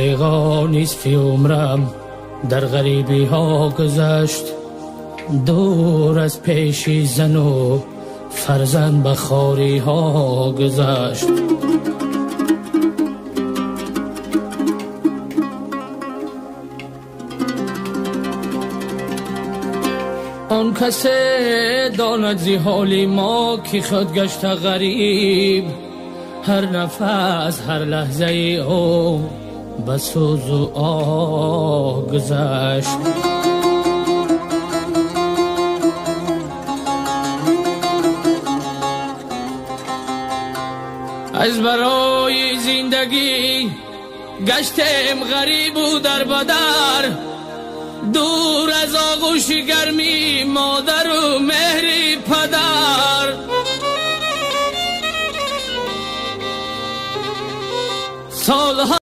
دریغا نصف عمرم در غریبی ها گذشت، دور از پیش زن و فرزند به خواری ها گذشت. آن کسی داند زی حال ما که خود گشت غریب، هر نفس هر لحظه او به سوز و آه گذشت. از برای زندگی گشتم غریب و در بدر، دور از آغوش گرمی مادر و مهر پدر. سالها